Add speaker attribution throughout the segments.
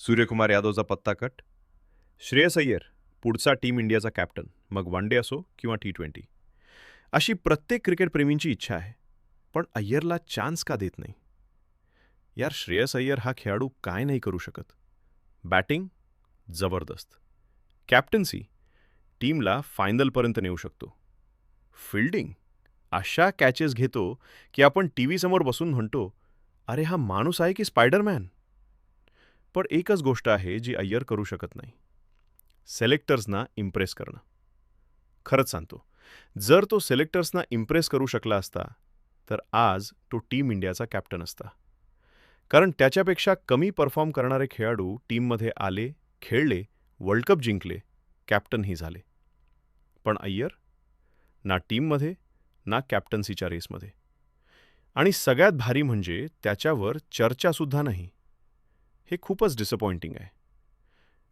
Speaker 1: सूर्यकुमार यादवचा पत्ता कट. श्रेयस अय्यर पुढचा टीम इंडियाचा कॅप्टन, मग वन डे असो किंवा T20. अशी प्रत्येक क्रिकेटप्रेमींची इच्छा आहे. पण अय्यरला चान्स का देत नाही? यार, श्रेयस अय्यर हा खेळाडू काय नाही करू शकत? बॅटिंग जबरदस्त, कॅप्टन्सी टीमला फायनलपर्यंत नेऊ शकतो, फिल्डिंग अशा कॅचेस घेतो की आपण टीव्ही समोर बसून म्हणतो, अरे हा माणूस आहे की स्पायडरमॅन? पण एकच गोष्ट आहे जी अय्यर करू शकत नाही, सिलेक्टर्सना इम्प्रेस करणं. खरंच सांगतो, जर तो सिलेक्टर्सना इम्प्रेस करू शकला असता तर आज तो टीम इंडियाचा कॅप्टन असता. कारण त्याच्यापेक्षा कमी परफॉर्म करणारे खेळाडू टीममध्ये आले, खेळले, वर्ल्ड कप जिंकले, कॅप्टनही झाले. पण अय्यर ना टीममध्ये ना कॅप्टन्सीच्या रेसमध्ये. आणि सगळ्यात भारी म्हणजे त्याच्यावर चर्चासुद्धा नाही. हे खूपच डिसअपॉइंटिंग आहे.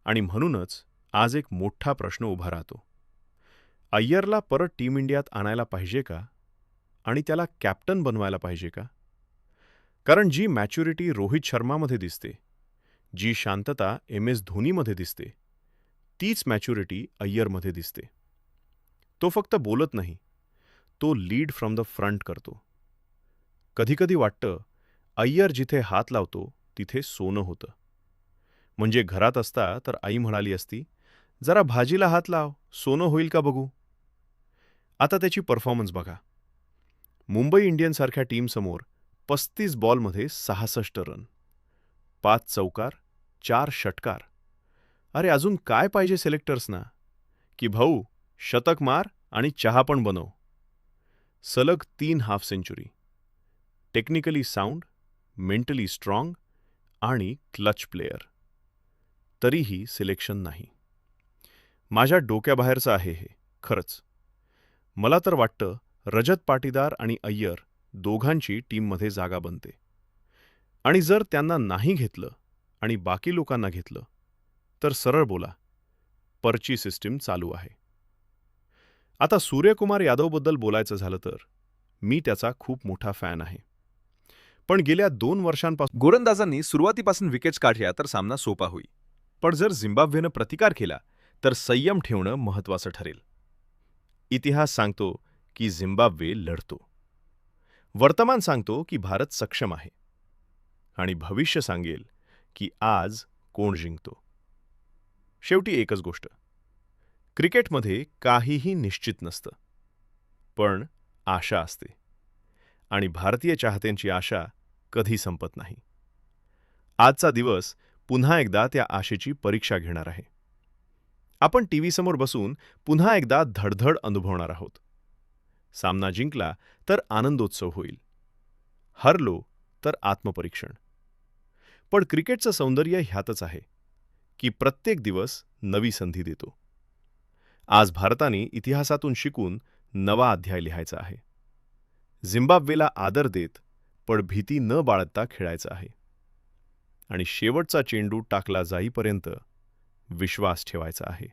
Speaker 1: आणि म्हणूनच आज एक मोठा प्रश्न उभा राहतो. अय्यरला परत टीम इंडियात आणायला पाहिजे का? आणि त्याला कॅप्टन बनवायला पाहिजे का? कारण जी मॅच्युरिटी रोहित शर्मामध्ये दिसते, जी शांतता MS धोनीमध्ये दिसते, तीच मॅच्युरिटी अय्यरमध्ये दिसते. तो फक्त बोलत नाही, तो लीड फ्रॉम द फ्रंट करतो. कधीकधी वाटतं, अय्यर जिथे हात लावतो तिथे सोनं होतं. म्हणजे घरात असता तर आई म्हणाली असती, जरा भाजीला हात लाव, सोनं होईल का बघू. आता त्याची परफॉर्मन्स बघा. मुंबई इंडियन्ससारख्या टीमसमोर 35 बॉलमध्ये 66 रन, 5 चौकार, 4 षटकार. अरे अजून काय पाहिजे सिलेक्टर्सना? की भाऊ शतक मार आणि चहा पण बनव. सलग 3 half century. Technically sound, mentally strong आणि क्लच प्लेयर. तरीही सिलेक्शन नाही. माझ्या डोक्याबाहेरचं आहे हे, खरंच. मला तर वाटतं रजत पाटीदार आणि अय्यर दोघांची टीममध्ये जागा बनते. आणि जर त्यांना नाही घेतलं आणि बाकी लोकांना घेतलं तर सरळ बोला, पर्ची सिस्टीम चालू आहे. आता सूर्यकुमार यादवबद्दल बोलायचं झालं तर मी त्याचा खूप मोठा फॅन आहे. पण गेल्या 2 वर्षांपासून
Speaker 2: गोलंदाजांनी सुरुवातीपासून विकेट्स काढल्या तर सामना सोपा होईल.
Speaker 1: पण जर झिम्बाब्वेनं प्रतिकार केला तर संयम ठेवणं महत्त्वाचं ठरेल. इतिहास सांगतो की झिम्बाब्वे लढतो. वर्तमान सांगतो की भारत सक्षम आहे. आणि भविष्य सांगेल की आज कोण जिंकतो. शेवटी एकच गोष्ट, क्रिकेटमध्ये काहीही निश्चित नसतं. पण आशा असते. आणि भारतीय चाहत्यांची आशा कधी संपत नाही. आजचा दिवस पुन्हा एकदा त्या आशेची परीक्षा घेणार आहे. आपण टीव्हीसमोर बसून पुन्हा एकदा धडधड अनुभवणार आहोत. सामना जिंकला तर आनंदोत्सव होईल, हरलो तर आत्मपरीक्षण. पण क्रिकेटचं सौंदर्य ह्यातच आहे की प्रत्येक दिवस नवी संधी देतो. आज भारताने इतिहासातून शिकून नवा अध्याय लिहायचा आहे. झिम्बाब्वेला आदर देत पण भीती न बाळगता खेळायचं आहे. आणि शेवटचा चेंडू टाकला जाईपर्यंत विश्वास ठेवायचा आहे.